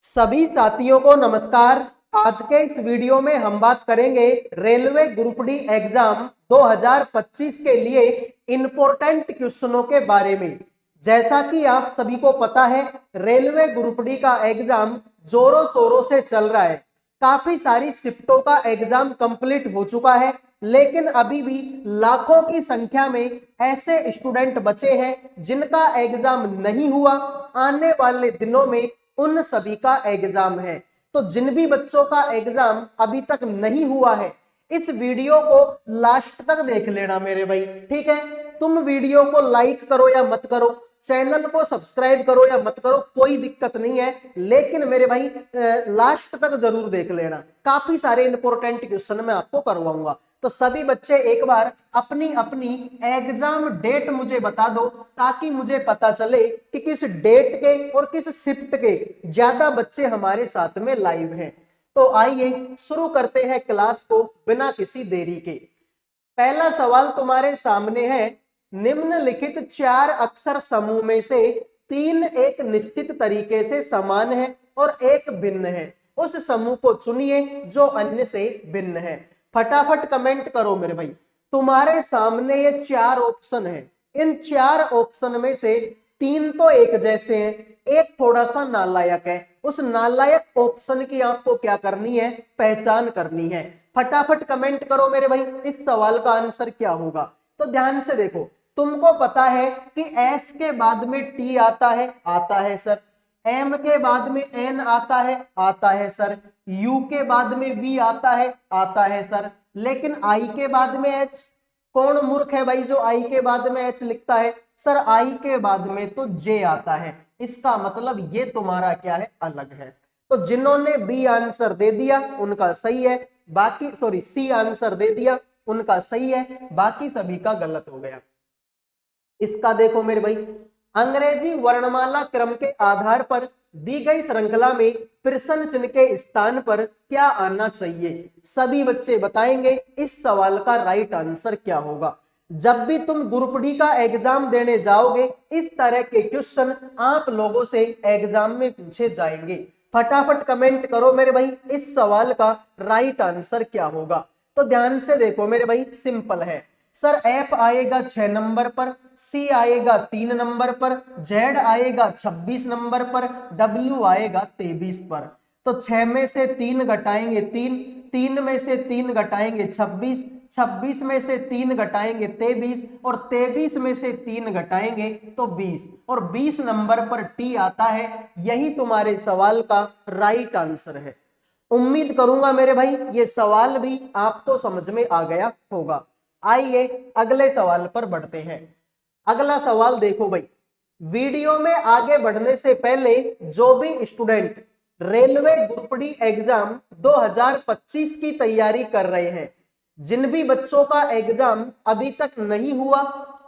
सभी साथियों को नमस्कार। आज के इस वीडियो में हम बात करेंगे रेलवे ग्रुप डी एग्जाम 2025 के लिए इंपॉर्टेंट क्वेश्चनों के बारे में। जैसा कि आप सभी को पता है, रेलवे ग्रुप डी का एग्जाम जोरों शोरों से चल रहा है। काफी सारी शिफ्टों का एग्जाम कंप्लीट हो चुका है, लेकिन अभी भी लाखों की संख्या में ऐसे स्टूडेंट बचे हैं जिनका एग्जाम नहीं हुआ। आने वाले दिनों में उन सभी का एग्जाम है। तो जिन भी बच्चों का एग्जाम अभी तक नहीं हुआ है, इस वीडियो को लास्ट तक देख लेना मेरे भाई, ठीक है। तुम वीडियो को लाइक करो या मत करो, चैनल को सब्सक्राइब करो या मत करो, कोई दिक्कत नहीं है, लेकिन मेरे भाई लास्ट तक जरूर देख लेना। काफी सारे इंपॉर्टेंट क्वेश्चन मैं आपको करवाऊंगा। तो सभी बच्चे एक बार अपनी अपनी एग्जाम डेट मुझे बता दो, ताकि मुझे पता चले कि किस डेट के और किस शिफ्ट के ज्यादा बच्चे हमारे साथ में लाइव हैं। तो आइए शुरू करते हैं क्लास को बिना किसी देरी के। पहला सवाल तुम्हारे सामने है, निम्नलिखित 4 अक्षर समूह में से 3 एक निश्चित तरीके से समान है और एक भिन्न है। उस समूह को चुनिए जो अन्य से भिन्न है। फटाफट कमेंट करो मेरे भाई। तुम्हारे सामने ये 4 ऑप्शन है। इन 4 ऑप्शन में से 3 तो एक जैसे हैं, एक थोड़ा सा नालायक है। उस नालायक ऑप्शन की आपको क्या करनी है? पहचान करनी है। फटाफट कमेंट करो मेरे भाई, इस सवाल का आंसर क्या होगा। तो ध्यान से देखो, तुमको पता है कि एस के बाद में टी आता है सर। एम के बाद में एन आता है सर। यू के बाद में वी आता है सर। लेकिन आई के बाद में एच, कौन मूर्ख है भाई जो आई के बाद में एच लिखता है? सर आई के बाद में तो जे आता है। इसका मतलब ये तुम्हारा क्या है? अलग है। तो जिन्होंने बी आंसर दे दिया उनका सही है, बाकी सी आंसर दे दिया उनका सही है, बाकी सभी का गलत हो गया। इसका देखो मेरे भाई, अंग्रेजी वर्णमाला क्रम के आधार पर दी गई श्रृंखला में प्रश्न चिन्ह के स्थान पर क्या आना चाहिए? सभी बच्चे बताएंगे इस सवाल का राइट आंसर क्या होगा। जब भी तुम ग्रुप डी का एग्जाम देने जाओगे, इस तरह के क्वेश्चन आप लोगों से एग्जाम में पूछे जाएंगे। फटाफट कमेंट करो मेरे भाई, इस सवाल का राइट आंसर क्या होगा। तो ध्यान से देखो मेरे भाई, सिंपल है सर। एफ आएगा 6 नंबर पर, सी आएगा 3 नंबर पर, जेड आएगा 26 नंबर पर, डब्ल्यू आएगा 23 पर। तो 6 में से 3 घटाएंगे 3, 3 में से 3 घटाएंगे 26, 26 में से 3 घटाएंगे 23, और 23 में से 3 घटाएंगे तो 20, और 20 नंबर पर टी आता है। यही तुम्हारे सवाल का राइट आंसर है। उम्मीद करूंगा मेरे भाई ये सवाल भी आपको समझ में आ गया होगा। आइए अगले सवाल पर बढ़ते हैं। अगला सवाल देखो भाई, वीडियो में आगे बढ़ने से पहले जो भी student railway group D exam 2025 की तैयारी कर रहे हैं, जिन भी बच्चों का एग्जाम अभी तक नहीं हुआ,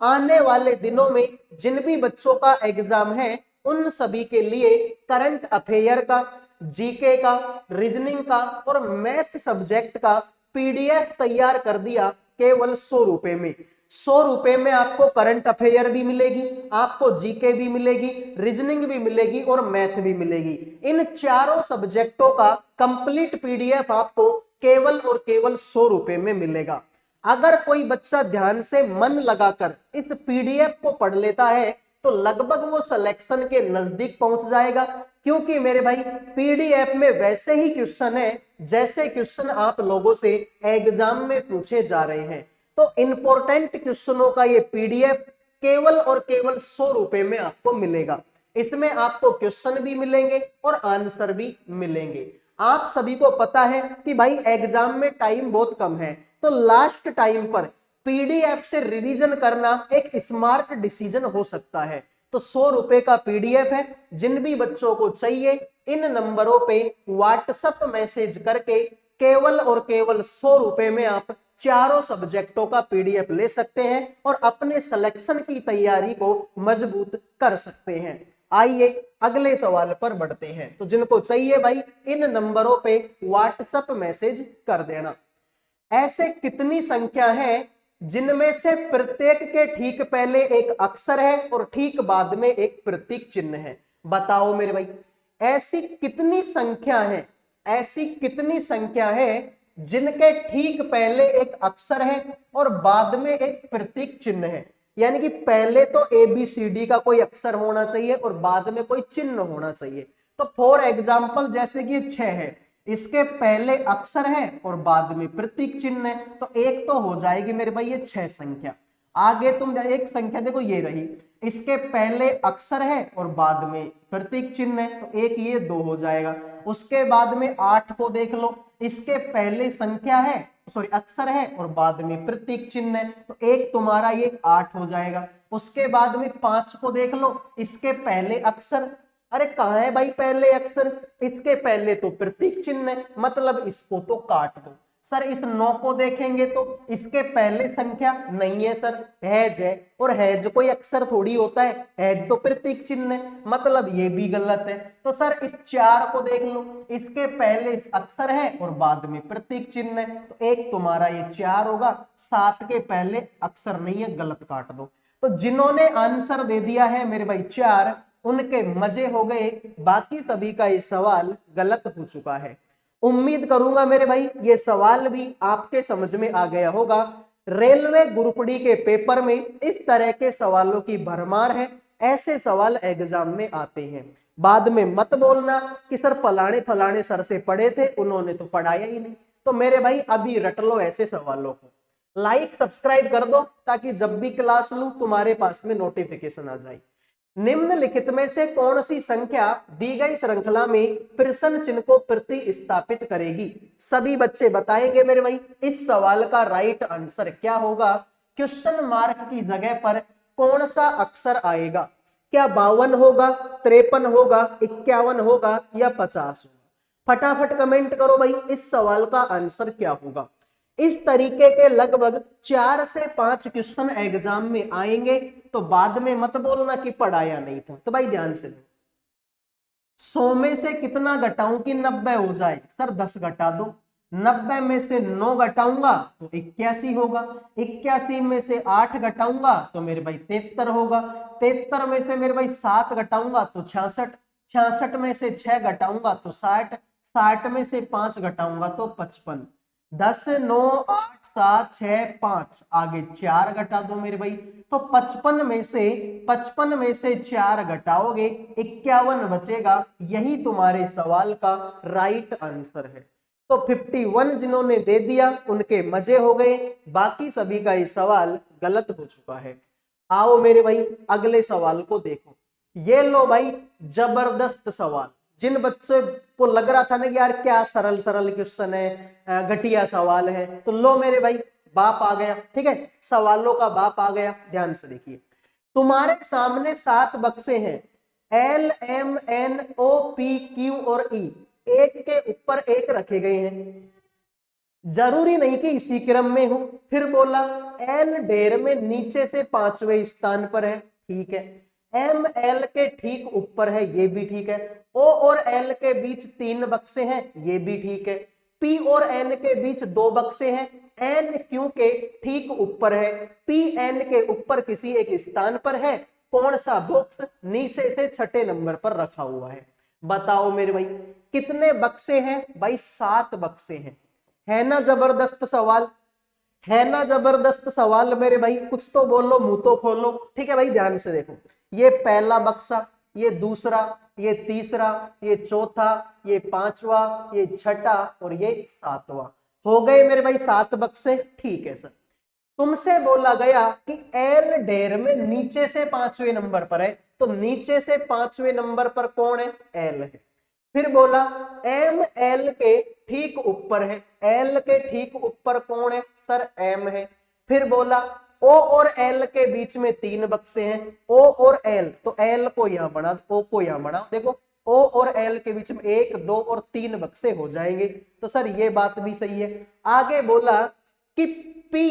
आने वाले दिनों में जिन भी बच्चों का एग्जाम है, उन सभी के लिए करंट अफेयर का, जीके का, रीजनिंग का और मैथ सब्जेक्ट का पीडीएफ तैयार कर दिया केवल 100 रुपए में। 100 रुपए में आपको करंट अफेयर भी मिलेगी, आपको जीके भी मिलेगी, रीजनिंग भी मिलेगी और मैथ भी मिलेगी। इन चारों सब्जेक्टों का कंप्लीट पीडीएफ आपको केवल और केवल 100 रुपए में मिलेगा। अगर कोई बच्चा ध्यान से मन लगाकर इस पीडीएफ को पढ़ लेता है, तो लगभग वो सिलेक्शन के नजदीक पहुंच जाएगा। क्योंकि मेरे भाई पीडीएफ में वैसे ही क्वेश्चन है जैसे क्वेश्चन आप लोगों से एग्जाम में पूछे जा रहे हैं। तो इंपॉर्टेंट क्वेश्चनों का ये पीडीएफ केवल और केवल 100 रुपए में आपको मिलेगा। इसमें आपको क्वेश्चन भी मिलेंगे और आंसर भी मिलेंगे। आप सभी को पता है कि भाई एग्जाम में टाइम बहुत कम है, तो लास्ट टाइम पर पीडीएफ से रिवीजन करना एक स्मार्ट डिसीजन हो सकता है। तो 100 रुपए का पीडीएफ है। जिन भी बच्चों को चाहिए, इन नंबरों पे व्हाट्सएप मैसेज करके केवल और केवल 100 रुपए में आप चारों सब्जेक्टों का पीडीएफ ले सकते हैं और अपने सिलेक्शन की तैयारी को मजबूत कर सकते हैं। आइए अगले सवाल पर बढ़ते हैं। तो जिनको चाहिए भाई, इन नंबरों पे व्हाट्सएप मैसेज कर देना। ऐसे कितनी संख्या है जिनमें से प्रत्येक के ठीक पहले एक अक्षर है और ठीक बाद में एक प्रतीक चिन्ह है? बताओ मेरे भाई। ऐसी कितनी संख्या है, ऐसी कितनी संख्या है जिनके ठीक पहले एक अक्षर है और बाद में एक प्रतीक चिन्ह है। यानी कि पहले तो ABCD का कोई अक्षर होना चाहिए और बाद में कोई चिन्ह होना चाहिए। तो फॉर एग्जाम्पल जैसे कि 6 है, इसके पहले अक्षर है और बाद में प्रतीक चिन्ह है, तो एक तो हो जाएगी मेरे भाई ये 6 संख्या। आगे तुम एक संख्या देखो ये रही, इसके पहले अक्षर है और बाद में प्रतीक चिन्ह है, तो एक ये 2 हो जाएगा। उसके बाद में 8 को देख लो, इसके पहले संख्या है सॉरी अक्षर है और बाद में प्रतीक चिन्ह है, तो एक तुम्हारा ये 8 हो जाएगा। उसके बाद में 5 को देख लो, इसके पहले अक्षर, अरे कहाँ है भाई पहले अक्षर, इसके पहले तो प्रतीक चिन्ह है, मतलब इसको तो काट दो। सर इस 9 को देखेंगे तो इसके पहले संख्या नहीं है सर, हैज है, और हैज कोई अक्षर थोड़ी होता है, हैज तो प्रतीक चिन्ह है, मतलब ये भी गलत है। तो सर इस 4 को देख लो, इसके पहले अक्षर है और बाद में प्रतीक चिन्ह है, तो एक तुम्हारा ये 4 होगा, 7 के पहले अक्षर नहीं है, गलत काट दो। तो जिन्होंने आंसर दे दिया है मेरे भाई 4, उनके मजे हो गए, बाकी सभी का ये सवाल गलत हो चुका है। उम्मीद करूंगा मेरे भाई ये सवाल भी आपके समझ में आ गया होगा। रेलवे ग्रुप डी के पेपर में इस तरह के सवालों की भरमार है, ऐसे सवाल एग्जाम में आते हैं। बाद में मत बोलना कि सर फलाने फलाने सर से पढ़े थे, उन्होंने तो पढ़ाया ही नहीं। तो मेरे भाई अभी रट लो ऐसे सवालों को, लाइक सब्सक्राइब कर दो ताकि जब भी क्लास लूं तुम्हारे पास में नोटिफिकेशन आ जाए। निम्नलिखित में से कौन सी संख्या दी गई श्रृंखला में प्रश्न चिन्ह को प्रतिस्थापित करेगी? सभी बच्चे बताएंगे मेरे भाई इस सवाल का राइट आंसर क्या होगा। क्वेश्चन मार्क की जगह पर कौन सा अक्षर आएगा? क्या 52 होगा, 53 होगा, 51 होगा या 50 होगा? फटाफट कमेंट करो भाई इस सवाल का आंसर क्या होगा। इस तरीके के लगभग 4 से 5 क्वेश्चन एग्जाम में आएंगे, तो बाद में मत बोलना कि पढ़ाया नहीं था। तो भाई ध्यान से 100 में से कितना घटाऊं कि 90 हो जाए? सर 10 घटा दो। 90 में से 9 घटाऊंगा तो 81 होगा। 81 में से 8 घटाऊंगा तो मेरे भाई 73 होगा। 73 में से मेरे भाई 7 घटाऊंगा तो 66। 66 में से 6 घटाऊंगा तो 60। 60 में से 5 घटाऊंगा तो 55। 10 9 8 7 6 5 आगे 4 घटा दो मेरे भाई, तो 55 में से 4 घटाओगे 51 बचेगा। यही तुम्हारे सवाल का राइट आंसर है। तो 51 जिन्होंने दे दिया उनके मजे हो गए, बाकी सभी का ये सवाल गलत हो चुका है। आओ मेरे भाई अगले सवाल को देखो। ये लो भाई जबरदस्त सवाल। जिन बच्चों को लग रहा था ना कि यार क्या सरल सरल क्वेश्चन है, घटिया सवाल है, तो लो मेरे भाई बाप आ गया। ठीक है, सवालों का बाप आ गया। ध्यान से देखिए, तुम्हारे सामने 7 बक्से हैं, L M N O P Q और E, एक के ऊपर एक रखे गए हैं। जरूरी नहीं कि इसी क्रम में हो। फिर बोला L ढेर में नीचे से 5वें स्थान पर है, ठीक है। M L के ठीक ऊपर है, ये भी ठीक है। O और L के बीच 3 बक्से हैं, ये भी ठीक है। P और N के बीच 2 बक्से हैं, N Q के ठीक ऊपर है, P N के ऊपर किसी एक स्थान पर है। कौन सा बॉक्स नीचे से 6ठे नंबर पर रखा हुआ है? बताओ मेरे भाई कितने बक्से हैं? भाई 7 बक्से हैं। है ना जबरदस्त सवाल, है ना जबरदस्त सवाल मेरे भाई? कुछ तो बोलो, मुंह तो खोलो। ठीक है भाई, ध्यान से देखो, ये पहला बक्सा, ये दूसरा, ये तीसरा, ये चौथा, ये 5वां, ये 6ठा और ये 7वां। हो गए मेरे भाई 7 बक्से। ठीक है सर, तुमसे बोला गया कि एल ढेर में नीचे से 5वें नंबर पर है, तो नीचे से 5वें नंबर पर कौन है? एल है। फिर बोला एम एल के ठीक ऊपर है, एल के ठीक ऊपर कौन है? सर एम है। फिर बोला ओ और एल के बीच में 3 बक्से हैं, ओ और एल, तो एल को यहां बना दो, ओ को यहां बना। देखो ओ और एल के बीच में 1 2 और 3 बक्से हो जाएंगे, तो सर ये बात भी सही है। आगे बोला कि पी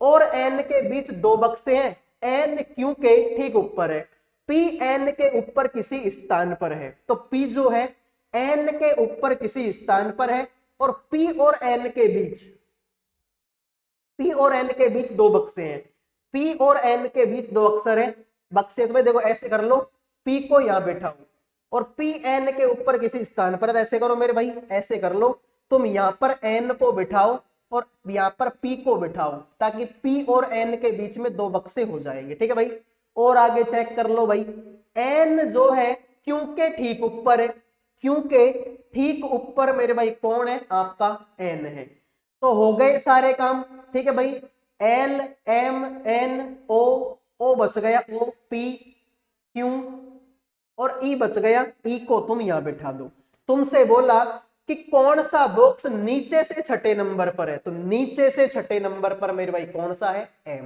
और एन के बीच 2 बक्से हैं, एन क्यू के ठीक ऊपर है, पी एन के ऊपर किसी स्थान पर है। तो पी जो है एन के ऊपर किसी स्थान पर है, और पी और एन के बीच, पी और एन के बीच 2 बक्से हैं, पी और एन के बीच 2 अक्षर है बक्से। तो भाई देखो ऐसे कर लो, पी को यहां बैठाओ, और पी एन के ऊपर किसी स्थान पर, ऐसे करो मेरे भाई, ऐसे कर लो, तुम यहाँ पर एन को बिठाओ और यहाँ पर पी को बिठाओ, ताकि पी और एन के बीच में दो बक्से हो जाएंगे, ठीक है भाई। और आगे चेक कर लो भाई, एन जो है क्यू के ठीक ऊपर है, क्यू के ठीक ऊपर मेरे भाई कौन है, आपका एन है। तो हो गए सारे काम, ठीक है भाई। एल एम एन ओ, ओ बच गया ओ, पी क्यू और ई बच गया, ई को तुम यहां बिठा दो। तुमसे बोला कि कौन सा बॉक्स नीचे से छठे नंबर पर है, तो नीचे से छठे नंबर पर मेरे भाई कौन सा है, एम।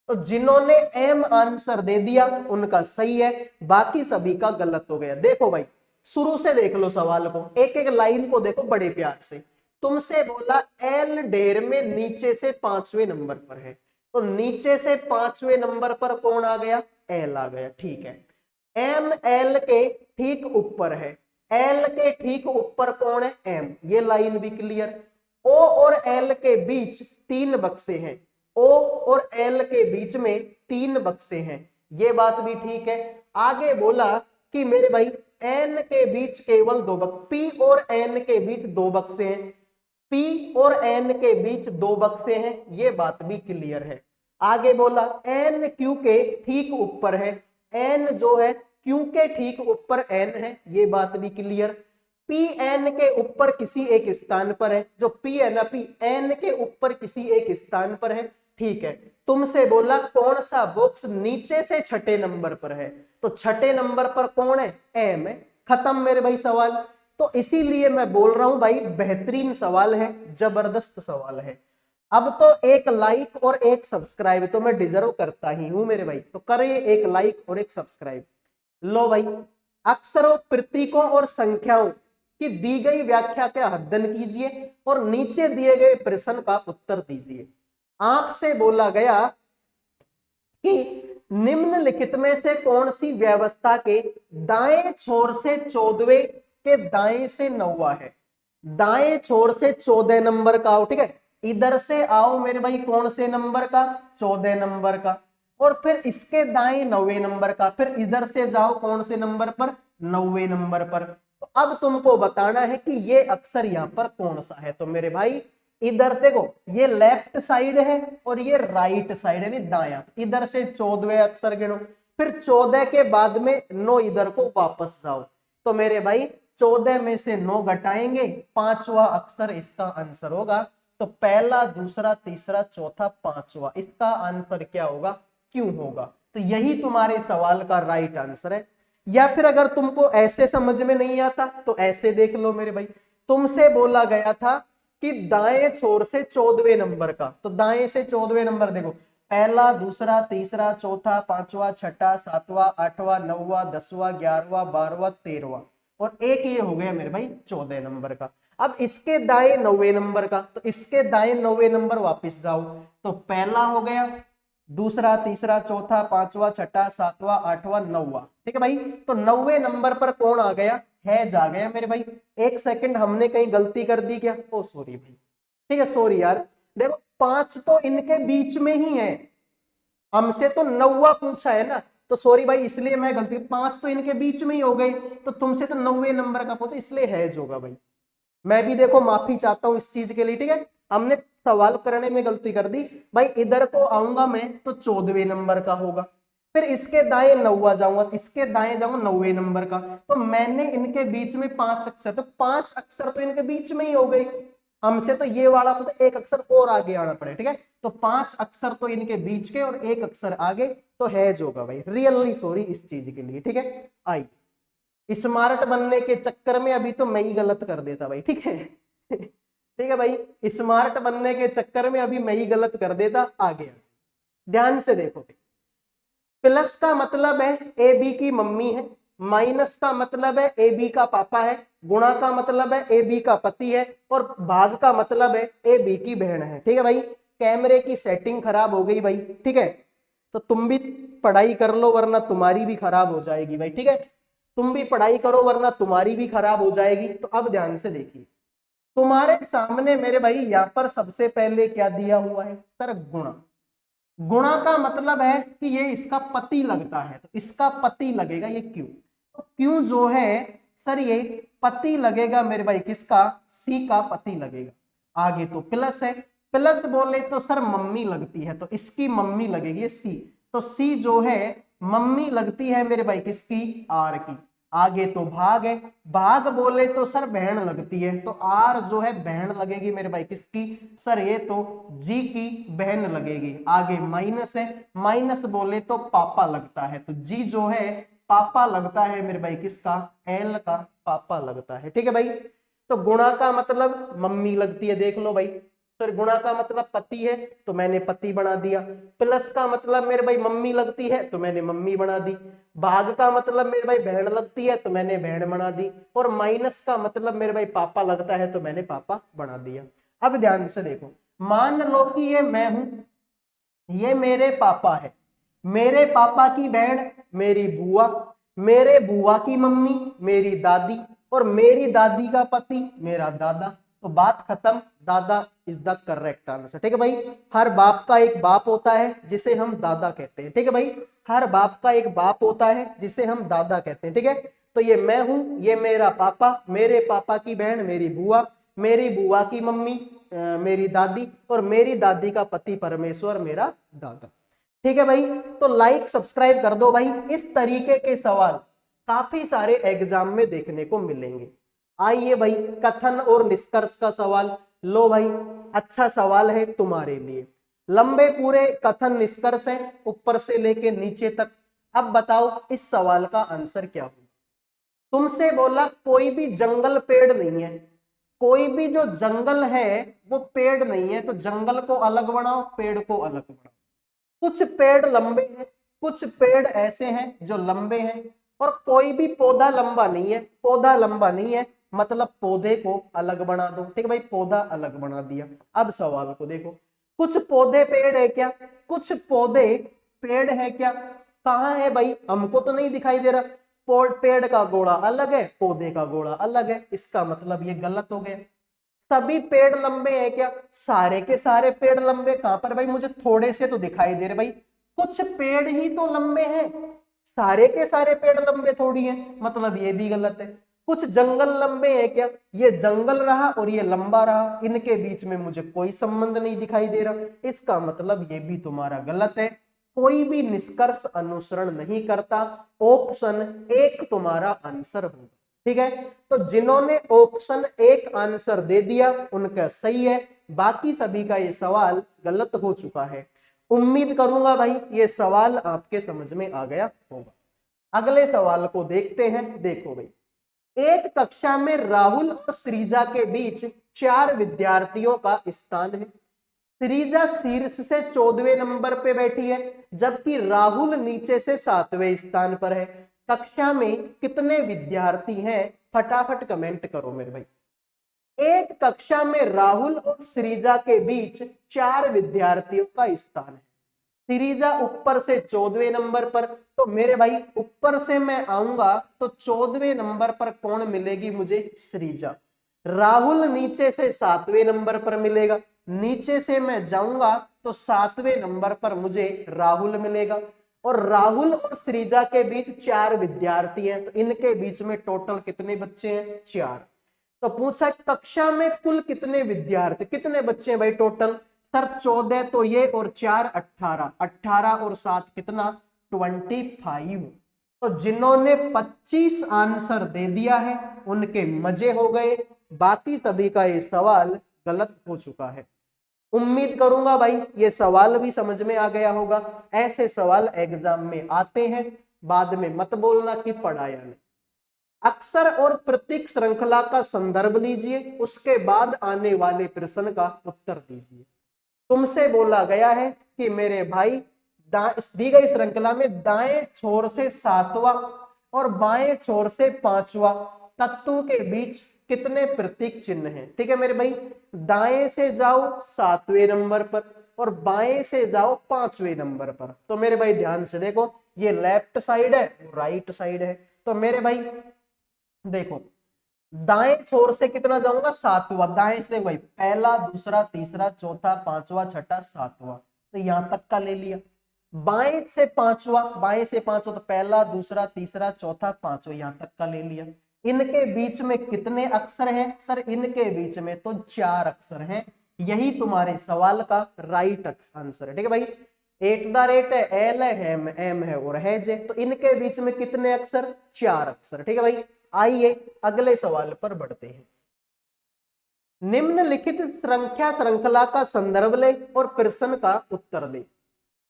तो जिन्होंने एम आंसर दे दिया उनका सही है, बाकी सभी का गलत हो गया। देखो भाई शुरू से देख लो सवाल को, एक एक लाइन को देखो बड़े प्यार से। तुमसे बोला एल ढेर में नीचे से 5वें नंबर पर है, तो नीचे से 5वें नंबर पर कौन आ गया, एल आ गया, ठीक है। एम एल के ठीक ऊपर है, एल के ठीक ऊपर कौन है, एम, ये लाइन भी क्लियर। ओ और एल के बीच 3 बक्से हैं, ओ और एल के बीच में 3 बक्से हैं, ये बात भी ठीक है। आगे बोला कि मेरे भाई एन के बीच केवल 2 बक्से, पी और एन के बीच 2 बक्से हैं, पी और एन के बीच 2 बक्से हैं, ये बात भी क्लियर है। आगे बोला एन क्यू के ठीक ऊपर है, एन जो है क्यू के ठीक ऊपर एन है, ये बात भी क्लियर। पी एन के ऊपर किसी एक स्थान पर है, जो पी है ना, पी एन के ऊपर किसी एक स्थान पर है, ठीक है। तुमसे बोला कौन सा बॉक्स नीचे से छठे नंबर पर है, तो छठे नंबर पर कौन है, एम है, खत्म मेरे भाई सवाल। तो इसीलिए मैं बोल रहा हूं भाई बेहतरीन सवाल है, जबरदस्त सवाल है। अब तो एक लाइक और एक सब्सक्राइब तो मैं डिजर्व करता ही हूं मेरे भाई, तो करिए एक लाइक और एक सब्सक्राइब। लो भाई, अक्षरों, प्रतीकों और संख्याओं की दी गई व्याख्या का अध्ययन कीजिए और नीचे दिए गए प्रश्न का उत्तर दीजिए। आपसे बोला गया कि निम्नलिखित में से कौन सी व्यवस्था के दाएं छोर से 14वें के दाएं से 9वां है, दाएं छोर से 14 नंबर का आओ, ठीक है। इधर से आओ मेरे भाई कौन से नंबर का, 14 नंबर का, और फिर इसके दाएं 9वें नंबर का, फिर इधर से जाओ कौन से नंबर पर, 9वें नंबर पर। तो अब तुमको बताना है कि ये अक्षर यहां पर कौन सा है। तो मेरे भाई इधर देखो, ये लेफ्ट साइड है और ये राइट साइड है, नहीं दायां। इधर से 14वें अक्षर गिनो, फिर 14 के बाद में 9 इधर को वापस जाओ। तो मेरे भाई 14 में से 9 घटाएंगे, 5वां अक्षर इसका आंसर होगा। तो पहला, दूसरा, तीसरा, चौथा, 5वां, इसका आंसर क्या होगा, क्यों होगा। तो यही तुम्हारे सवाल का राइट आंसर है। या फिर अगर तुमको ऐसे समझ में नहीं आता तो ऐसे देख लो मेरे भाई, तुमसे बोला गया था कि दाएं छोर से 14वें नंबर का, तो दाएं से 14वें नंबर देखो, पहला, दूसरा, तीसरा, चौथा, 5वां, छठा, 7वां, 8वां, 9वां, 10वां, 11वां, 12वां, 13वां, और एक ये हो गया मेरे भाई 14 नंबर का। अब इसके दाएं 9वें नंबर का, तो इसके दाएं 9वें नंबर वापस जाओ, तो पहला हो गया, दूसरा, तीसरा, चौथा, 5वां, छठा, 7वां, 8वां, 9वां, ठीक है भाई। तो 9वें नंबर पर कौन आ गया, हैज आ गया मेरे भाई। एक सेकंड, हमने कहीं गलती कर दी क्या, ओ सॉरी भाई, ठीक है, सॉरी यार। देखो 5 तो इनके बीच में ही है, हमसे तो 9वां पूछा है ना, तो सॉरी भाई, इसलिए मैं गलती, 5 तो इनके बीच में ही हो गए, तो तुमसे तो 9वें नंबर का पूछा, इसलिए हैज होगा भाई। मैं भी देखो माफी चाहता हूं इस चीज के लिए, ठीक है, हमने सवाल करने में गलती कर दी भाई। इधर को आऊंगा मैं तो 14वें नंबर का होगा, फिर इसके दाएं 9वां जाऊंगा, इसके दाएं जाऊंगा 9वें नंबर का, तो मैंने इनके बीच में 5 अक्षर, तो 5 अक्षर तो इनके बीच में ही हो गए। हमसे तो ये वाला तो एक अक्षर और आगे आना पड़े, ठीक है। तो 5 अक्षर तो इनके बीच के और एक अक्षर आगे, तो हैज होगा भाई। रियली सॉरी इस चीज के लिए, ठीक है। आइए, स्मार्ट बनने के चक्कर में अभी तो मैं ही गलत कर देता भाई, ठीक है। ठीक है भाई, स्मार्ट बनने के चक्कर में अभी मैं ही गलत कर देता। आगे ध्यान से देखो, प्लस का मतलब है ए बी की मम्मी है, माइनस का मतलब है ए बी का पापा है, गुणा का मतलब है ए बी का पति है, और भाग का मतलब है ए बी की बहन है, ठीक है भाई। कैमरे की सेटिंग खराब हो गई भाई, ठीक है, तो तुम भी पढ़ाई कर लो वरना तुम्हारी भी खराब हो जाएगी भाई, ठीक है। तुम भी पढ़ाई करो वरना तुम्हारी भी खराब हो जाएगी। तो अब ध्यान से देखिए, तुम्हारे सामने मेरे भाई यहाँ पर सबसे पहले क्या दिया हुआ है सर, गुणा। गुणा का मतलब है कि ये इसका पति लगता है, तो इसका पति लगेगा ये क्यों। तो क्यों जो है सर ये पति लगेगा मेरे भाई किसका, सी का पति लगेगा। आगे तो प्लस है, प्लस बोले तो सर मम्मी लगती है, तो इसकी मम्मी लगेगी सी, तो सी जो है मम्मी लगती है मेरे भाई किसकी, आर की। आगे तो भाग है, भाग बोले तो सर बहन लगती है, तो आर जो है बहन लगेगी मेरे भाई किसकी, सर ये तो जी की बहन लगेगी। आगे माइनस है, माइनस बोले तो पापा लगता है, तो जी जो है पापा लगता है मेरे भाई किसका, एल का पापा लगता है। ठीक है भाई, तो गुणा का मतलब मम्मी लगती है, देख लो भाई। फिर गुणा का मतलब पति है तो मैंने पति बना दिया, प्लस का मतलब मेरे भाई मम्मी लगती है तो मैंने मम्मी बना दी, भाग का मतलब मेरे भाई बहन लगती है तो मैंने बहन बना दी, और माइनस का मतलब मेरे भाई पापा लगता है तो मैंने पापा बना दिया। अब ध्यान से देखो, मान लो कि ये मैं हूं, ये मेरे पापा है, मेरे पापा की बहन मेरी बुआ, मेरे बुआ की मम्मी मेरी दादी, और मेरी दादी का पति मेरा दादा। तो बात खत्म, दादा इज द करेक्ट आंसर। ठीक है भाई, हर बाप का एक बाप होता है जिसे हम दादा कहते हैं। ठीक है भाई, हर बाप का एक बाप होता है जिसे हम दादा कहते हैं। ठीक है, तो ये मैं हूं, ये मेरा पापा, मेरे पापा की बहन मेरी बुआ, मेरी बुआ की मम्मी मेरी दादी, और मेरी दादी का पति परमेश्वर मेरा दादा। ठीक है भाई, तो लाइक सब्सक्राइब कर दो भाई, इस तरीके के सवाल काफी सारे एग्जाम में देखने को मिलेंगे। आइए भाई, कथन और निष्कर्ष का सवाल लो भाई, अच्छा सवाल है तुम्हारे लिए। लंबे पूरे कथन निष्कर्ष है ऊपर से लेके नीचे तक। अब बताओ इस सवाल का आंसर क्या होगा। तुमसे बोला कोई भी जंगल पेड़ नहीं है, कोई भी जो जंगल है वो पेड़ नहीं है, तो जंगल को अलग बनाओ, पेड़ को अलग बनाओ। कुछ पेड़ लंबे हैं, कुछ पेड़ ऐसे हैं जो लंबे हैं, और कोई भी पौधा लंबा नहीं है, पौधा लंबा नहीं है, मतलब पौधे को अलग बना दो। ठीक है भाई, पौधा अलग बना दिया। अब सवाल को देखो, कुछ पौधे पेड़ है क्या, कुछ पौधे पेड़ है क्या, कहाँ है भाई, हमको तो नहीं दिखाई दे रहा। पेड़ का गोड़ा अलग है, पौधे का गोड़ा अलग है, इसका मतलब ये गलत हो गया। सभी पेड़ लंबे हैं क्या, सारे के सारे पेड़ लंबे कहां पर भाई, मुझे थोड़े से तो दिखाई दे रहे भाई, कुछ पेड़ ही तो लंबे हैं, सारे के सारे पेड़ लंबे थोड़ी हैं, मतलब ये भी गलत है। कुछ जंगल लंबे हैं क्या, ये जंगल रहा और ये लंबा रहा, इनके बीच में मुझे कोई संबंध नहीं दिखाई दे रहा, इसका मतलब ये भी तुम्हारा गलत है। कोई भी निष्कर्ष अनुसरण नहीं करता, ऑप्शन एक तुम्हारा आंसर होगा। ठीक है, तो जिन्होंने ऑप्शन एक आंसर दे दिया उनका सही है, बाकी सभी का ये सवाल गलत हो चुका है। उम्मीद करूंगा भाई ये सवाल आपके समझ में आ गया होगा। अगले सवाल को देखते हैं। देखो भाई, एक कक्षा में राहुल और श्रीजा के बीच 4 विद्यार्थियों का स्थान है। श्रीजा शीर्ष से 14वें नंबर पे बैठी है, जबकि राहुल नीचे से 7वें स्थान पर है। कक्षा में कितने विद्यार्थी हैं, फटाफट कमेंट करो मेरे भाई। एक कक्षा में राहुल और श्रीजा के बीच 4 विद्यार्थियों का स्थान है। श्रीजा ऊपर से 14वें नंबर पर, तो मेरे भाई ऊपर से मैं आऊंगा तो 14वें नंबर पर कौन मिलेगी मुझे, श्रीजा। राहुल नीचे से 7वें नंबर पर मिलेगा, नीचे से मैं जाऊंगा तो 7वें नंबर पर मुझे राहुल मिलेगा। और राहुल और श्रीजा के बीच 4 विद्यार्थी हैं, तो इनके बीच में टोटल कितने बच्चे हैं, 4। तो पूछा कक्षा में कुल कितने विद्यार्थी, कितने बच्चे हैं भाई टोटल, सर 14, तो ये और 4 18, 18 और 7 कितना 25। तो जिन्होंने 25 आंसर दे दिया है उनके मजे हो गए, बाकी सभी का ये सवाल गलत हो चुका है। उम्मीद करूंगा भाई ये सवाल भी समझ में आ गया होगा। ऐसे सवाल एग्जाम में आते हैं, बाद में मत बोलना कि पढ़ाया नहीं। अक्षर और प्रतीक श्रृंखला का संदर्भ लीजिए, उसके बाद आने वाले प्रश्न का उत्तर दीजिए। तुमसे बोला गया है कि मेरे भाई दी गई श्रृंखला में दाएं छोर से 7वां और बाएं छोर से 5वां तत्व के बीच कितने प्रतीक चिन्ह हैं। ठीक है मेरे भाई, दाएं से जाओ 7वें नंबर पर और बाएं से जाओ 5वें नंबर पर। तो मेरे भाई ध्यान से देखो, ये लेफ्ट साइड है, राइट साइड है। तो मेरे भाई देखो, दाएं छोर से कितना जाऊंगा, 7वां। दाएं से भाई पहला, दूसरा, तीसरा, चौथा, 5वां, छठा, 7वां, तो यहां तक का ले लिया। बाएं से पांचवा, बाएं से पांचवा तो पहला, दूसरा, तीसरा, चौथा, पांचवा, यहां तक का ले लिया। इनके बीच में कितने अक्षर हैं सर? इनके बीच में तो 4 अक्षर हैं। यही तुम्हारे सवाल का राइट आंसर है। ठीक है भाई, @ है, एल है, एम है और है जे। तो इनके बीच में कितने अक्षर? 4 अक्षर। ठीक है भाई, आइए अगले सवाल पर बढ़ते हैं। निम्नलिखित संख्या श्रृंखला का संदर्भ ले और प्रश्न का उत्तर दे।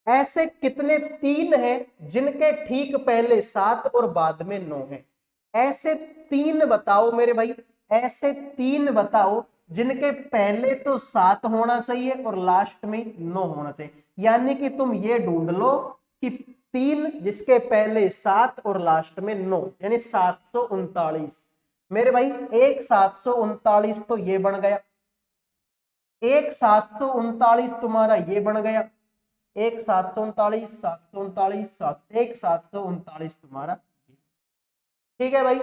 ऐसे कितने 3 हैं जिनके ठीक पहले 7 और बाद में 9 है? ऐसे 3 बताओ मेरे भाई, ऐसे 3 बताओ जिनके पहले तो 7 होना चाहिए और लास्ट में 9 होना चाहिए। यानी कि तुम ये ढूंढ लो कि 3 जिसके पहले 7 और लास्ट में 9, यानी 739। मेरे भाई एक 739 तो ये बन गया, एक 739 तुम्हारा ये बन गया, एक 739, 739, 739 तुम्हारा। ठीक है भाई,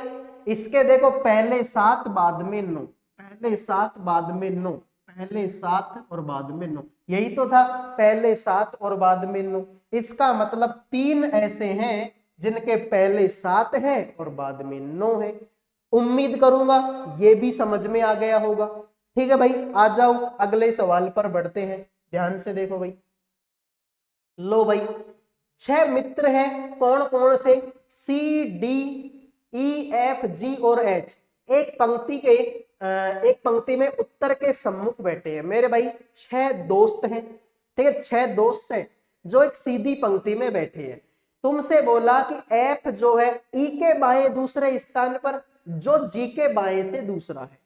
इसके देखो पहले 7 बाद में 9, पहले 7 बाद में 9, पहले 7 और बाद में 9, यही तो था, पहले 7 और बाद में 9। इसका मतलब 3 ऐसे हैं जिनके पहले 7 है और बाद में 9 है। उम्मीद करूंगा ये भी समझ में आ गया होगा। ठीक है भाई, आ जाओ अगले सवाल पर बढ़ते हैं। ध्यान से देखो भाई, लो भाई 6 मित्र हैं, कौन कौन से? सी, डी, ई, एफ, जी और एच। एक पंक्ति में उत्तर के सम्मुख बैठे हैं। मेरे भाई 6 दोस्त हैं। ठीक है, 6 दोस्त हैं जो एक सीधी पंक्ति में बैठे हैं। तुमसे बोला कि एफ जो है ई के बाएं दूसरे स्थान पर, जो जी के बाएं से दूसरा है।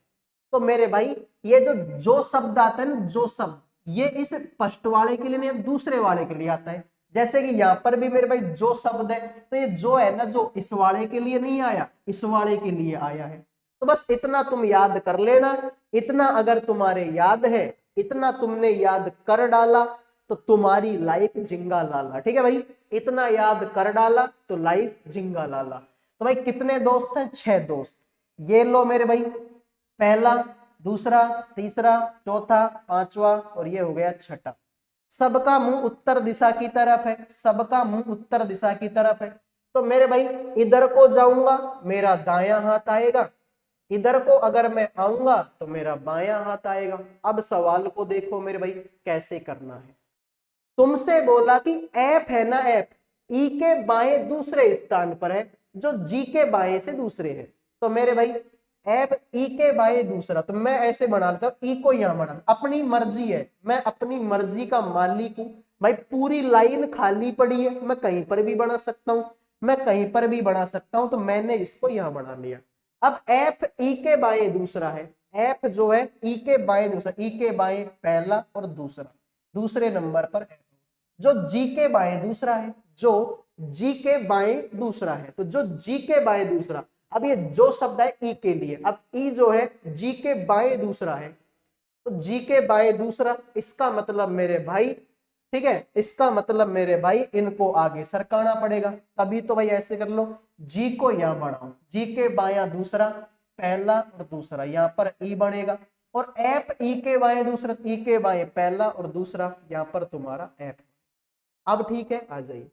तो मेरे भाई ये जो शब्द आता है ना, जो शब्द, ये इस फर्स्ट वाले के लिए नहीं, दूसरे वाले के लिए आता है। जैसे कि यहाँ पर भी मेरे भाई जो शब्द है, तो ये जो है ना, जो इस वाले के लिए नहीं आया, इस वाले के लिए आया है। तो बस इतना तुम याद कर लेना। इतना अगर तुम्हारे याद है, इतना तुमने याद कर डाला तो तुम्हारी लाइफ जिंगा लाला। ठीक है भाई, इतना याद कर डाला तो लाइफ जिंगा लाला। तो भाई कितने दोस्त हैं? 6 दोस्त। ये लो मेरे भाई, पहला, दूसरा, तीसरा, चौथा, पांचवा और ये हो गया छठा। सबका मुंह उत्तर दिशा की तरफ है, सबका मुंह उत्तर दिशा की तरफ है। तो मेरे भाई इधर को जाऊंगा मेरा दायां हाथ आएगा, इधर को अगर मैं आऊंगा तो मेरा बायां हाथ आएगा। अब सवाल को देखो मेरे भाई कैसे करना है। तुमसे बोला कि एफ है ना, एफ ई के बाएं दूसरे स्थान पर है, जो जी के बाएं से दूसरे है। तो मेरे भाई एफ ई के बाएं दूसरा, तो मैं ऐसे बना लेता हूं, ई को यहां बना, अपनी मर्जी है, मैं अपनी मर्जी का मालिक हूं भाई। पूरी लाइन खाली पड़ी है, मैं कहीं पर भी बना सकता हूं, मैं कहीं पर भी बना सकता हूं। तो मैंने इसको यहां बना लिया। अब एफ ई के बाएं दूसरा है, एफ जो है ई के बाएं दूसरा, ई के बाएं पहला और दूसरा, दूसरे नंबर पर एफ। जो जी के बाएं दूसरा है, जो जी के बाएं दूसरा है, तो जो जी के बाएं दूसरा, अब ये जो शब्द है ई के लिए, अब ई जो है जी के बाएं दूसरा है, तो जी के बाएं दूसरा, इसका मतलब मेरे भाई, ठीक है, इसका मतलब मेरे भाई इनको आगे सरकाना पड़ेगा। तभी तो भाई ऐसे कर लो, जी को यहां बढ़ाओ, जी के बायां दूसरा, पहला और दूसरा, यहां पर ई बनेगा। और एफ ई के बाएं दूसरा, ई के बाएं पहला और दूसरा, यहां पर तुम्हारा एफ। अब ठीक है, आ जाइए।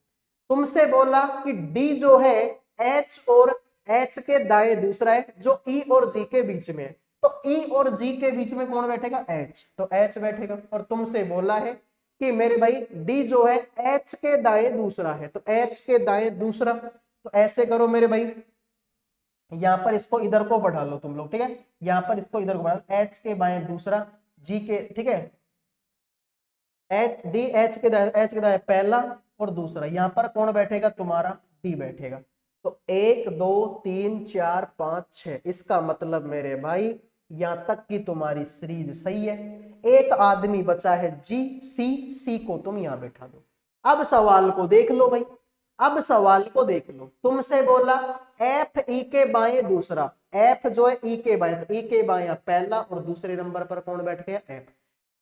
तुमसे बोला कि डी जो है एच और एच के दाएं दूसरा है, जो ई और जी के बीच में है। तो ई और जी के बीच में कौन बैठेगा? एच, तो एच बैठेगा। और तुमसे बोला है कि मेरे भाई डी जो है एच के दाएं दूसरा है, तो एच के दाएं दूसरा। तो ऐसे करो मेरे भाई, यहां पर इसको इधर को बढ़ा लो तुम लोग, ठीक है, यहां पर इसको इधर को बढ़ा लो, एच के बाएं दूसरा, जी के, ठीक है, एच डी एच के दाएं पहला और दूसरा, यहां पर कौन बैठेगा? तुम्हारा डी बैठेगा। तो 1 2 3 4 5 6, इसका मतलब मेरे भाई यहां तक की तुम्हारी सीरीज सही है। एक आदमी बचा है जी, सी, सी को तुम यहां बैठा दो। अब सवाल को देख लो भाई, अब सवाल को देख लो। तुमसे बोला एफ ई के बाएं दूसरा, एफ जो है ई के बाएं, तो ई के बाएं पहला और दूसरे नंबर पर कौन बैठ गया? एफ।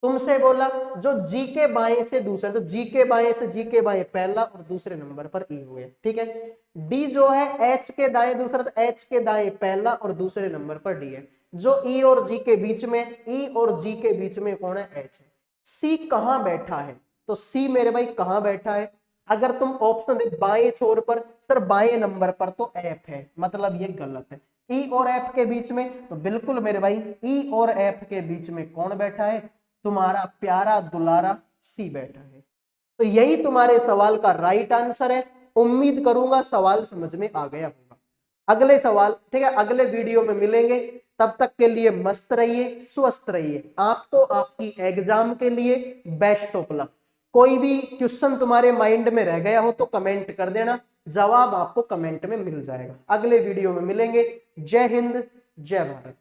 तुमसे बोला जो जी के बाएं से दूसरा, तो जी के बाएं से जी के बाएं पहला और दूसरे नंबर पर ई हुए, ठीक है। डी जो है एच के दाएं दूसरा, तो एच के दाएं पहला और दूसरे नंबर पर डी है। जो ई और जी के बीच में, ई और जी के बीच में कौन है? एच है। सी कहां बैठा है? तो सी मेरे भाई कहां बैठा है? अगर तुम ऑप्शन दे बाएं छोर पर सर बाएं नंबर पर तो एफ है, मतलब ये गलत है। ई और एफ के बीच में, तो बिल्कुल मेरे भाई ई और एफ के बीच में कौन बैठा है, तुम्हारा प्यारा दुलारा सी बैठा है। तो यही तुम्हारे सवाल का राइट आंसर है। उम्मीद करूंगा सवाल समझ में आ गया होगा। अगले सवाल, ठीक है, अगले वीडियो में मिलेंगे। तब तक के लिए मस्त रहिए, स्वस्थ रहिए। आपको आपकी एग्जाम के लिए बेस्ट ऑफ लक। कोई भी क्वेश्चन तुम्हारे माइंड में रह गया हो तो कमेंट कर देना, जवाब आपको कमेंट में मिल जाएगा। अगले वीडियो में मिलेंगे। जय हिंद, जय भारत।